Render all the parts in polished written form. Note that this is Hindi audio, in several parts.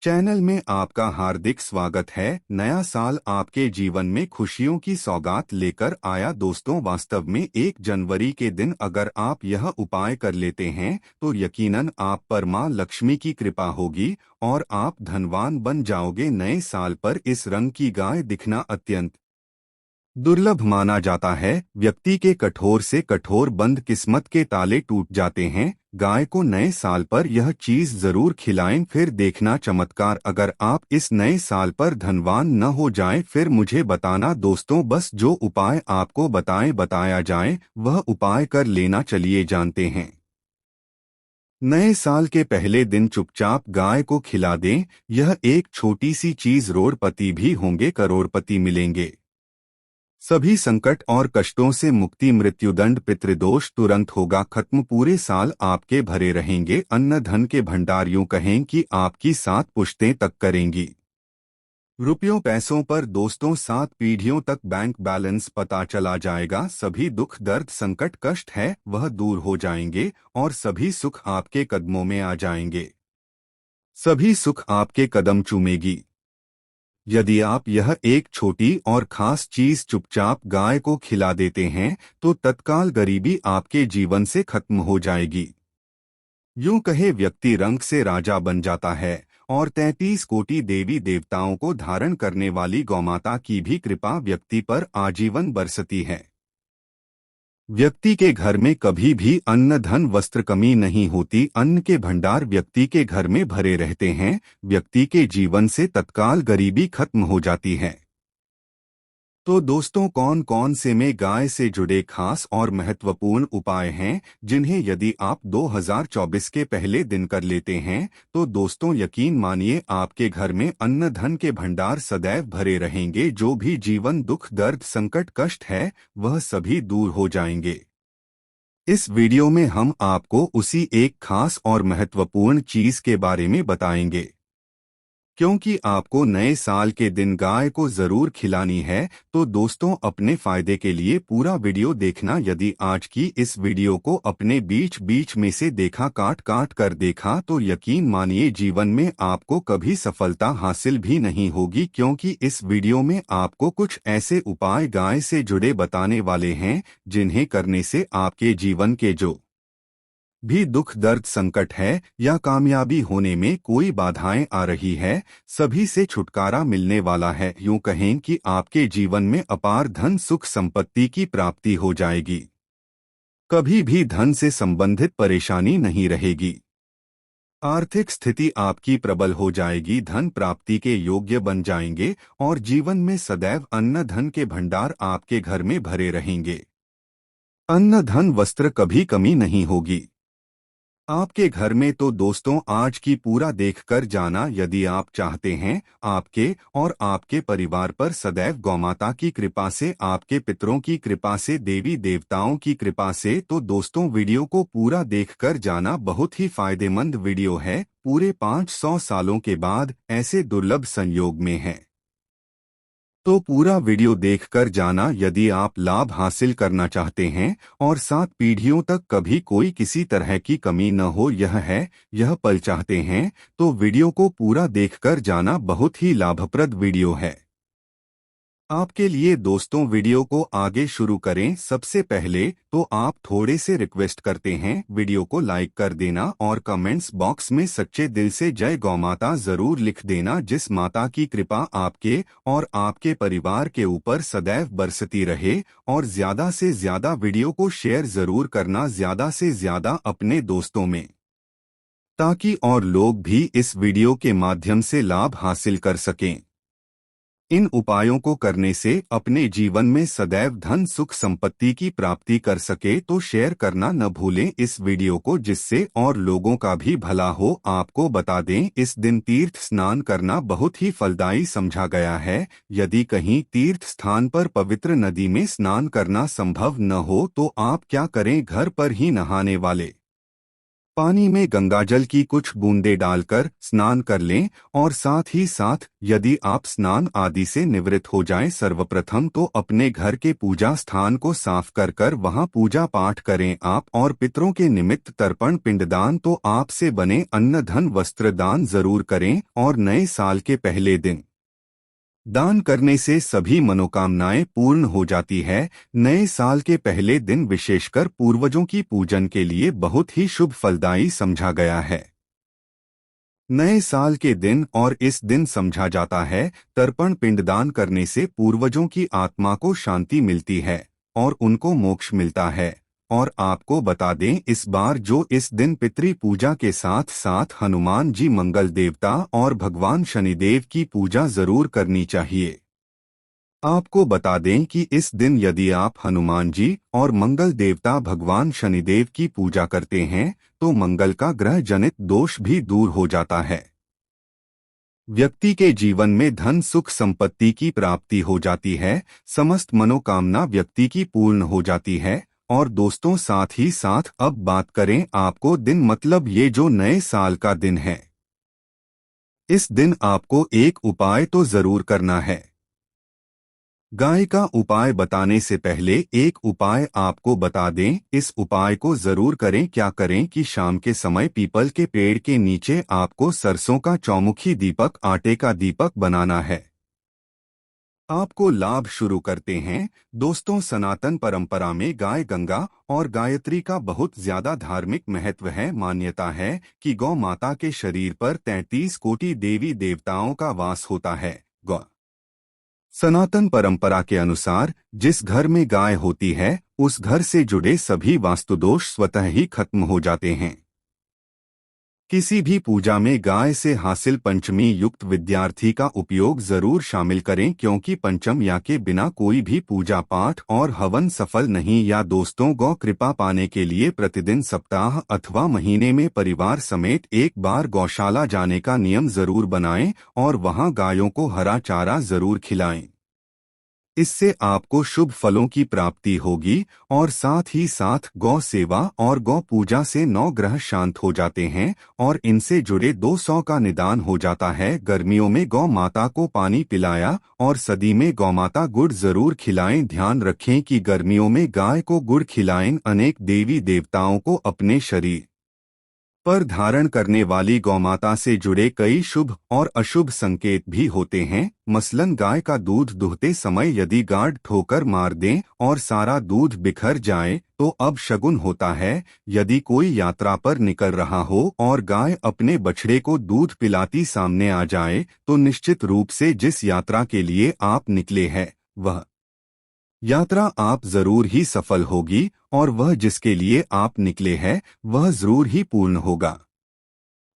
चैनल में आपका हार्दिक स्वागत है। नया साल आपके जीवन में खुशियों की सौगात लेकर आया। दोस्तों, वास्तव में 1 जनवरी के दिन अगर आप यह उपाय कर लेते हैं तो यकीनन आप पर मां लक्ष्मी की कृपा होगी और आप धनवान बन जाओगे। नए साल पर इस रंग की गाय दिखना अत्यंत दुर्लभ माना जाता है। व्यक्ति के कठोर से कठोर बंद किस्मत के ताले टूट जाते हैं। गाय को नए साल पर यह चीज जरूर खिलाएं, फिर देखना चमत्कार। अगर आप इस नए साल पर धनवान न हो जाएं, फिर मुझे बताना। दोस्तों, बस जो उपाय आपको बताया जाए वह उपाय कर लेना। चलिए जानते हैं। नए साल के पहले दिन चुपचाप गाय को खिला दें। यह एक छोटी सी चीज, रोड़पति भी होंगे, करोड़पति मिलेंगे। सभी संकट और कष्टों से मुक्ति, मृत्युदंड, पितृदोष तुरंत होगा खत्म। पूरे साल आपके भरे रहेंगे। अन्न धन के भंडार, यूं कहें कि आपकी 7 पुश्तें तक करेंगी। रुपयों पैसों पर दोस्तों 7 पीढ़ियों तक बैंक बैलेंस पता चला जाएगा। सभी दुख दर्द संकट कष्ट है वह दूर हो जाएंगे और सभी सुख आपके कदमों में आ जाएंगे। सभी सुख आपके कदम चूमेगी। यदि आप यह एक छोटी और खास चीज चुपचाप गाय को खिला देते हैं तो तत्काल गरीबी आपके जीवन से खत्म हो जाएगी। यूं कहे व्यक्ति रंग से राजा बन जाता है और 33 कोटि देवी देवताओं को धारण करने वाली गौमाता की भी कृपा व्यक्ति पर आजीवन बरसती है। व्यक्ति के घर में कभी भी अन्न धन वस्त्र कमी नहीं होती। अन्न के भंडार व्यक्ति के घर में भरे रहते हैं। व्यक्ति के जीवन से तत्काल गरीबी खत्म हो जाती है। तो दोस्तों, कौन कौन से में गाय से जुड़े खास और महत्वपूर्ण उपाय हैं जिन्हें यदि आप 2024 के पहले दिन कर लेते हैं तो दोस्तों यकीन मानिए आपके घर में अन्न धन के भंडार सदैव भरे रहेंगे। जो भी जीवन दुख दर्द संकट कष्ट है वह सभी दूर हो जाएंगे। इस वीडियो में हम आपको उसी एक खास और महत्वपूर्ण चीज के बारे में बताएंगे, क्योंकि आपको नए साल के दिन गाय को जरूर खिलानी है। तो दोस्तों, अपने फायदे के लिए पूरा वीडियो देखना। यदि आज की इस वीडियो को अपने बीच बीच में से देखा, काट काट कर देखा, तो यकीन मानिए जीवन में आपको कभी सफलता हासिल भी नहीं होगी, क्योंकि इस वीडियो में आपको कुछ ऐसे उपाय गाय से जुड़े बताने वाले हैं जिन्हें करने से आपके जीवन के जो भी दुख दर्द संकट है या कामयाबी होने में कोई बाधाएं आ रही है, सभी से छुटकारा मिलने वाला है। यूं कहें कि आपके जीवन में अपार धन सुख संपत्ति की प्राप्ति हो जाएगी। कभी भी धन से संबंधित परेशानी नहीं रहेगी। आर्थिक स्थिति आपकी प्रबल हो जाएगी। धन प्राप्ति के योग्य बन जाएंगे और जीवन में सदैव अन्न धन के भंडार आपके घर में भरे रहेंगे। अन्न धन वस्त्र कभी कमी नहीं होगी आपके घर में। तो दोस्तों, आज की पूरा देखकर जाना। यदि आप चाहते हैं आपके और आपके परिवार पर सदैव गौमाता की कृपा से, आपके पितरों की कृपा से, देवी देवताओं की कृपा से, तो दोस्तों वीडियो को पूरा देखकर जाना। बहुत ही फायदेमंद वीडियो है। पूरे 500 सालों के बाद ऐसे दुर्लभ संयोग में है, तो पूरा वीडियो देखकर जाना। यदि आप लाभ हासिल करना चाहते हैं और 7 पीढ़ियों तक कभी कोई किसी तरह की कमी न हो, यह पल चाहते हैं, तो वीडियो को पूरा देखकर जाना। बहुत ही लाभप्रद वीडियो है आपके लिए। दोस्तों, वीडियो को आगे शुरू करें सबसे पहले तो आप थोड़े से रिक्वेस्ट करते हैं, वीडियो को लाइक कर देना और कमेंट्स बॉक्स में सच्चे दिल से जय गौ माता जरूर लिख देना। जिस माता की कृपा आपके और आपके परिवार के ऊपर सदैव बरसती रहे। और ज्यादा से ज्यादा वीडियो को शेयर जरूर करना, ज्यादा से ज्यादा अपने दोस्तों में, ताकि और लोग भी इस वीडियो के माध्यम से लाभ हासिल कर सकें। इन उपायों को करने से अपने जीवन में सदैव धन सुख संपत्ति की प्राप्ति कर सके, तो शेयर करना न भूलें इस वीडियो को, जिससे और लोगों का भी भला हो। आपको बता दें, इस दिन तीर्थ स्नान करना बहुत ही फलदायी समझा गया है। यदि कहीं तीर्थ स्थान पर पवित्र नदी में स्नान करना संभव न हो तो आप क्या करें, घर पर ही नहाने वाले पानी में गंगाजल की कुछ बूंदें डालकर स्नान कर लें और साथ ही साथ यदि आप स्नान आदि से निवृत्त हो जाएं सर्वप्रथम तो अपने घर के पूजा स्थान को साफ कर वहां पूजा पाठ करें आप और पितरों के निमित्त तर्पण पिंडदान तो आपसे बने अन्न धन वस्त्र दान जरूर करें और नए साल के पहले दिन दान करने से सभी मनोकामनाएं पूर्ण हो जाती है। नए साल के पहले दिन विशेषकर पूर्वजों की पूजन के लिए बहुत ही शुभ फलदायी समझा गया है। नए साल के दिन और इस दिन समझा जाता है तर्पण पिंडदान करने से पूर्वजों की आत्मा को शांति मिलती है और उनको मोक्ष मिलता है। और आपको बता दें इस बार जो इस दिन पितृ पूजा के साथ साथ हनुमान जी मंगल देवता और भगवान शनिदेव की पूजा जरूर करनी चाहिए। आपको बता दें कि इस दिन यदि आप हनुमान जी और मंगल देवता भगवान शनिदेव की पूजा करते हैं तो मंगल का ग्रह जनित दोष भी दूर हो जाता है। व्यक्ति के जीवन में धन सुख संपत्ति की प्राप्ति हो जाती है, समस्त मनोकामना व्यक्ति की पूर्ण हो जाती है। और दोस्तों साथ ही साथ अब बात करें आपको दिन मतलब ये जो नए साल का दिन है, इस दिन आपको एक उपाय तो जरूर करना है। गाय का उपाय बताने से पहले एक उपाय आपको बता दें, इस उपाय को जरूर करें। क्या करें कि शाम के समय पीपल के पेड़ के नीचे आपको सरसों का चौमुखी दीपक आटे का दीपक बनाना है। आपको लाभ शुरू करते हैं। दोस्तों सनातन परंपरा में गाय गंगा और गायत्री का बहुत ज्यादा धार्मिक महत्व है। मान्यता है कि गौ माता के शरीर पर 33 कोटि देवी देवताओं का वास होता है। गौ सनातन परंपरा के अनुसार जिस घर में गाय होती है उस घर से जुड़े सभी वास्तुदोष स्वतः ही खत्म हो जाते हैं। किसी भी पूजा में गाय से हासिल पंचमी युक्त विद्यार्थी का उपयोग जरूर शामिल करें क्योंकि पंचम या के बिना कोई भी पूजा पाठ और हवन सफल नहीं। या दोस्तों गौ कृपा पाने के लिए प्रतिदिन सप्ताह अथवा महीने में परिवार समेत एक बार गौशाला जाने का नियम जरूर बनाएं और वहां गायों को हरा चारा जरूर खिलाएं। इससे आपको शुभ फलों की प्राप्ति होगी और साथ ही साथ गौ सेवा और गौ पूजा से 9 ग्रह शांत हो जाते हैं और इनसे जुड़े 200 का निदान हो जाता है। गर्मियों में गौ माता को पानी पिलाया और सर्दी में गौ माता गुड़ जरूर खिलाएं। ध्यान रखें कि गर्मियों में गाय को गुड़ खिलाएं। अनेक देवी देवताओं को अपने शरीर पर धारण करने वाली गौमाता से जुड़े कई शुभ और अशुभ संकेत भी होते हैं। मसलन गाय का दूध दुहते समय यदि गाढ़ ठोकर मार दें और सारा दूध बिखर जाए तो अब शगुन होता है। यदि कोई यात्रा पर निकल रहा हो और गाय अपने बछड़े को दूध पिलाती सामने आ जाए तो निश्चित रूप से जिस यात्रा के लिए आप निकले हैं वह यात्रा आप जरूर ही सफल होगी और वह जिसके लिए आप निकले हैं वह जरूर ही पूर्ण होगा।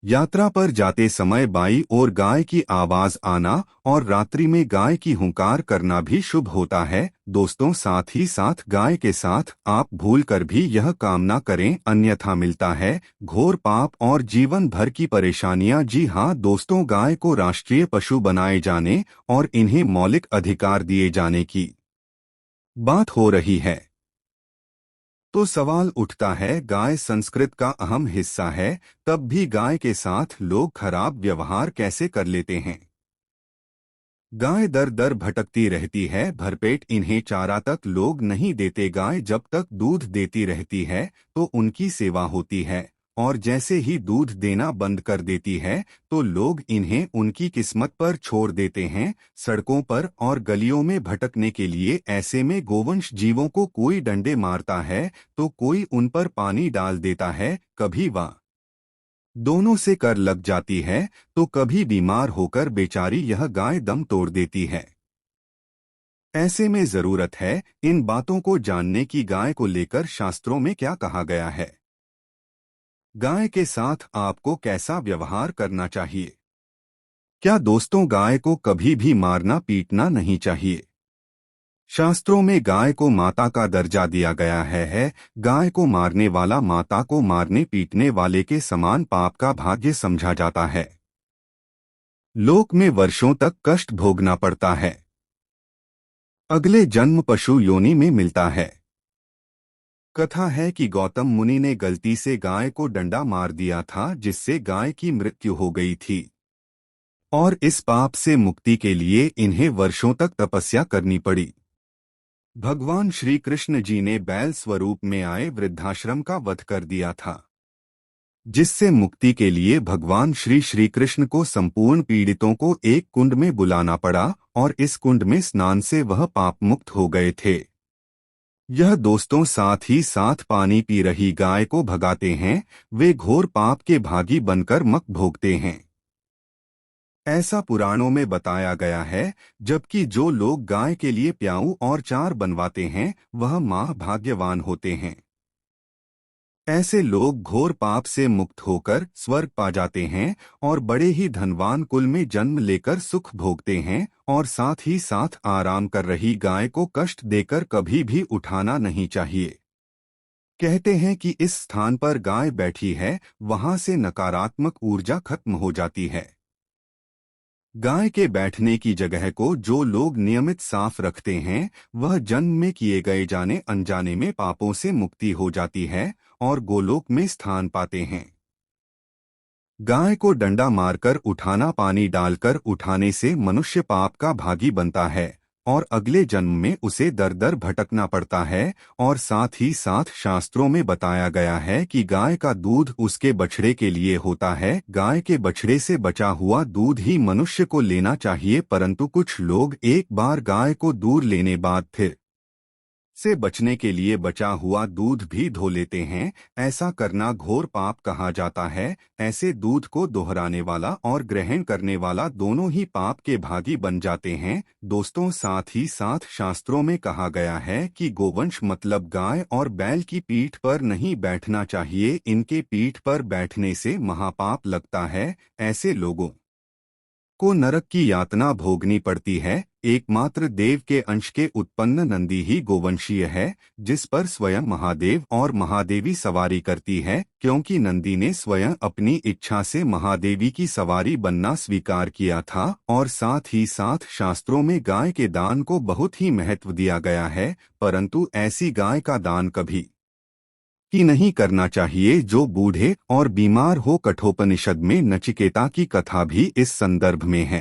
यात्रा पर जाते समय बाई और गाय की आवाज आना और रात्रि में गाय की हुंकार करना भी शुभ होता है। दोस्तों साथ ही साथ गाय के साथ आप भूल कर भी यह काम ना करें अन्यथा मिलता है घोर पाप और जीवन भर की परेशानियां। जी हाँ दोस्तों, गाय को राष्ट्रीय पशु बनाए जाने और इन्हें मौलिक अधिकार दिए जाने की बात हो रही है तो सवाल उठता है गाय संस्कृत का अहम हिस्सा है, तब भी गाय के साथ लोग खराब व्यवहार कैसे कर लेते हैं। गाय दर दर भटकती रहती है, भरपेट इन्हें चारा तक लोग नहीं देते। गाय जब तक दूध देती रहती है तो उनकी सेवा होती है और जैसे ही दूध देना बंद कर देती है तो लोग इन्हें उनकी किस्मत पर छोड़ देते हैं सड़कों पर और गलियों में भटकने के लिए। ऐसे में गोवंश जीवों को कोई डंडे मारता है तो कोई उन पर पानी डाल देता है, कभी वह दोनों से कर लग जाती है तो कभी बीमार होकर बेचारी यह गाय दम तोड़ देती है। ऐसे में जरूरत है इन बातों को जानने की गाय को लेकर शास्त्रों में क्या कहा गया है, गाय के साथ आपको कैसा व्यवहार करना चाहिए। क्या दोस्तों गाय को कभी भी मारना पीटना नहीं चाहिए। शास्त्रों में गाय को माता का दर्जा दिया गया है। गाय को मारने वाला माता को मारने पीटने वाले के समान पाप का भाग्य समझा जाता है। लोक में वर्षों तक कष्ट भोगना पड़ता है, अगले जन्म पशु योनि में मिलता है। कथा है कि गौतम मुनि ने गलती से गाय को डंडा मार दिया था, जिससे गाय की मृत्यु हो गई थी और इस पाप से मुक्ति के लिए इन्हें वर्षों तक तपस्या करनी पड़ी। भगवान श्री कृष्ण जी ने बैल स्वरूप में आए वृद्धाश्रम का वध कर दिया था, जिससे मुक्ति के लिए भगवान श्री श्री कृष्ण को संपूर्ण पीड़ितों को एक कुंड में बुलाना पड़ा और इस कुंड में स्नान से वह पाप मुक्त हो गए थे। यह दोस्तों साथ ही साथ पानी पी रही गाय को भगाते हैं, वे घोर पाप के भागी बनकर मक भोगते हैं। ऐसा पुराणों में बताया गया है, जबकि जो लोग गाय के लिए प्याऊ और चार बनवाते हैं वह मां भाग्यवान होते हैं। ऐसे लोग घोर पाप से मुक्त होकर स्वर्ग पा जाते हैं और बड़े ही धनवान कुल में जन्म लेकर सुख भोगते हैं और साथ ही साथ आराम कर रही गाय को कष्ट देकर कभी भी उठाना नहीं चाहिए। कहते हैं कि इस स्थान पर गाय बैठी है, वहां से नकारात्मक ऊर्जा खत्म हो जाती है। गाय के बैठने की जगह को जो लोग नियमित साफ रखते हैं, वह जन्म में किए गए जाने अनजाने में पापों से मुक्ति हो जाती है और गोलोक में स्थान पाते हैं। गाय को डंडा मारकर उठाना, पानी डालकर उठाने से मनुष्य पाप का भागी बनता है और अगले जन्म में उसे दर दर भटकना पड़ता है। और साथ ही साथ शास्त्रों में बताया गया है कि गाय का दूध उसके बछड़े के लिए होता है। गाय के बछड़े से बचा हुआ दूध ही मनुष्य को लेना चाहिए, परंतु कुछ लोग एक बार गाय को दूर लेने बाद फिर से बचने के लिए बचा हुआ दूध भी धो लेते हैं। ऐसा करना घोर पाप कहा जाता है। ऐसे दूध को दोहराने वाला और ग्रहण करने वाला दोनों ही पाप के भागी बन जाते हैं। दोस्तों, साथ ही साथ शास्त्रों में कहा गया है कि गोवंश मतलब गाय और बैल की पीठ पर नहीं बैठना चाहिए। इनके पीठ पर बैठने से महापाप लगता है। ऐसे लोगों को नरक की यातना भोगनी पड़ती है। एकमात्र देव के अंश के उत्पन्न नंदी ही गोवंशीय है, जिस पर स्वयं महादेव और महादेवी सवारी करती है, क्योंकि नंदी ने स्वयं अपनी इच्छा से महादेवी की सवारी बनना स्वीकार किया था। और साथ ही साथ शास्त्रों में गाय के दान को बहुत ही महत्व दिया गया है, परंतु ऐसी गाय का दान कभी कि नहीं करना चाहिए जो बूढ़े और बीमार हो। कठोपनिषद में नचिकेता की कथा भी इस संदर्भ में है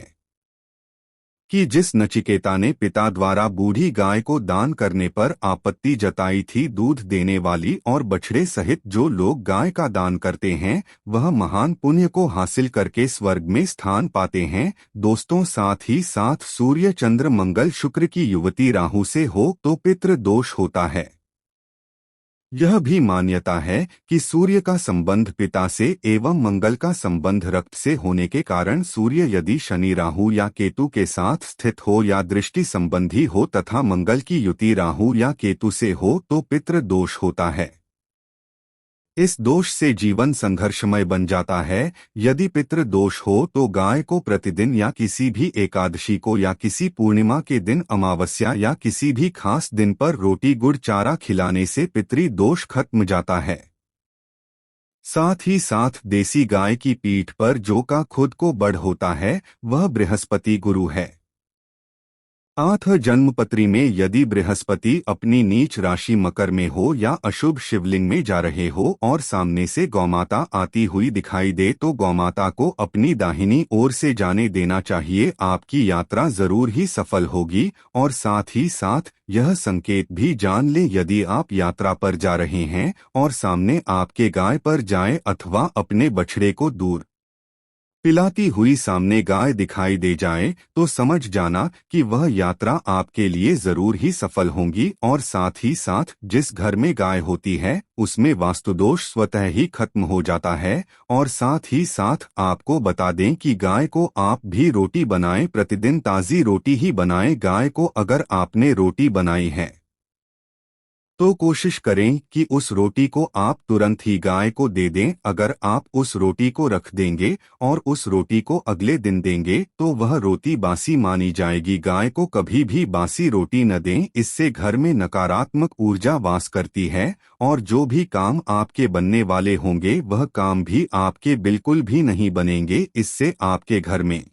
कि जिस नचिकेता ने पिता द्वारा बूढ़ी गाय को दान करने पर आपत्ति जताई थी, दूध देने वाली और बछड़े सहित जो लोग गाय का दान करते हैं, वह महान पुण्य को हासिल करके स्वर्ग में स्थान पाते हैं। दोस्तों, साथ ही साथ सूर्य, चंद्र, मंगल, शुक्र की युवती राहु से हो तो पितृ दोष होता है। यह भी मान्यता है कि सूर्य का संबंध पिता से एवं मंगल का संबंध रक्त से होने के कारण सूर्य यदि शनि, राहु या केतु के साथ स्थित हो या दृष्टि संबंधी हो तथा मंगल की युति राहु या केतु से हो तो पितृ दोष होता है। इस दोष से जीवन संघर्षमय बन जाता है। यदि पितृ दोष हो तो गाय को प्रतिदिन या किसी भी एकादशी को या किसी पूर्णिमा के दिन, अमावस्या या किसी भी खास दिन पर रोटी गुड़ चारा खिलाने से पितृ दोष खत्म जाता है। साथ ही साथ देसी गाय की पीठ पर जो का खुद को बढ़ होता है, वह बृहस्पति गुरु है। 8 जन्मपत्री में यदि बृहस्पति अपनी नीच राशि मकर में हो या अशुभ शिवलिंग में जा रहे हो और सामने से गौमाता आती हुई दिखाई दे तो गौमाता को अपनी दाहिनी ओर से जाने देना चाहिए। आपकी यात्रा जरूर ही सफल होगी। और साथ ही साथ यह संकेत भी जान ले, यदि आप यात्रा पर जा रहे हैं और सामने आपके गाय पर जाए अथवा अपने बछड़े को दूर पिलाती हुई सामने गाय दिखाई दे जाए तो समझ जाना कि वह यात्रा आपके लिए जरूर ही सफल होगी। और साथ ही साथ जिस घर में गाय होती है उसमें वास्तुदोष स्वतः ही खत्म हो जाता है। और साथ ही साथ आपको बता दें कि गाय को आप भी रोटी बनाएं, प्रतिदिन ताज़ी रोटी ही बनाएं। गाय को अगर आपने रोटी बनाई है तो कोशिश करें कि उस रोटी को आप तुरंत ही गाय को दे दें। अगर आप उस रोटी को रख देंगे और उस रोटी को अगले दिन देंगे तो वह रोटी बासी मानी जाएगी। गाय को कभी भी बासी रोटी न दें, इससे घर में नकारात्मक ऊर्जा वास करती है और जो भी काम आपके बनने वाले होंगे वह काम भी आपके बिल्कुल भी नहीं बनेंगे। इससे आपके घर में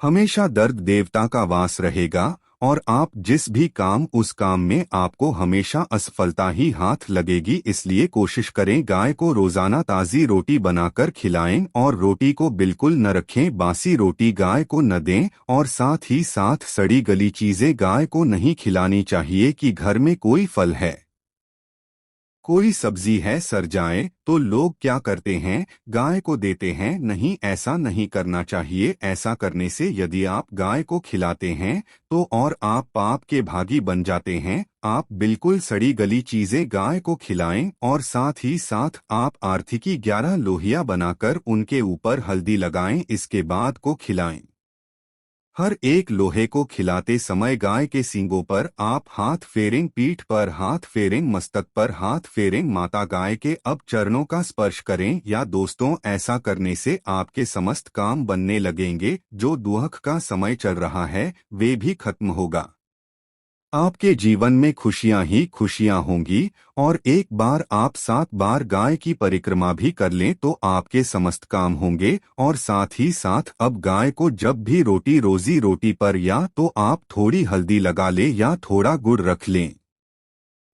हमेशा दर्द देवता का वास रहेगा और आप जिस भी काम उस काम में आपको हमेशा असफलता ही हाथ लगेगी। इसलिए कोशिश करें गाय को रोजाना ताज़ी रोटी बनाकर खिलाएं और रोटी को बिल्कुल न रखें, बासी रोटी गाय को न दें और साथ ही साथ सड़ी गली चीजें गाय को नहीं खिलानी चाहिए। कि घर में कोई फल है, कोई सब्जी है, सड़ जाए तो लोग क्या करते हैं, गाय को देते हैं। नहीं, ऐसा नहीं करना चाहिए। ऐसा करने से यदि आप गाय को खिलाते हैं तो और आप पाप के भागी बन जाते हैं। आप बिल्कुल सड़ी गली चीजें गाय को खिलाएं और साथ ही साथ आप आर्थिकी 11 लोहिया बनाकर उनके ऊपर हल्दी लगाएं, इसके बाद को खिलाएं। हर एक लोहे को खिलाते समय गाय के सींगों पर आप हाथ फेरें, पीठ पर हाथ फेरें, मस्तक पर हाथ फेरें, माता गाय के अब चरणों का स्पर्श करें। या दोस्तों, ऐसा करने से आपके समस्त काम बनने लगेंगे। जो दुख का समय चल रहा है वे भी खत्म होगा। आपके जीवन में खुशियां ही खुशियां होंगी। और एक बार आप 7 बार गाय की परिक्रमा भी कर लें तो आपके समस्त काम होंगे। और साथ ही साथ अब गाय को जब भी रोटी पर या तो आप थोड़ी हल्दी लगा लें या थोड़ा गुड़ रख लें।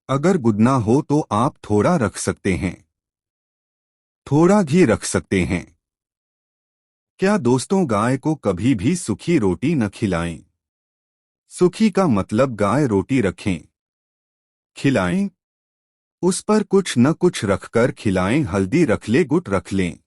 अगर गुड़ ना हो तो आप थोड़ा रख सकते हैं, थोड़ा घी रख सकते हैं। क्या दोस्तों, गाय को कभी भी सूखी रोटी न खिलाएं। सूखी का मतलब गाय रोटी रखें, खिलाएं, उस पर कुछ न कुछ रखकर खिलाएं। हल्दी रख ले, गुड़ रख लें।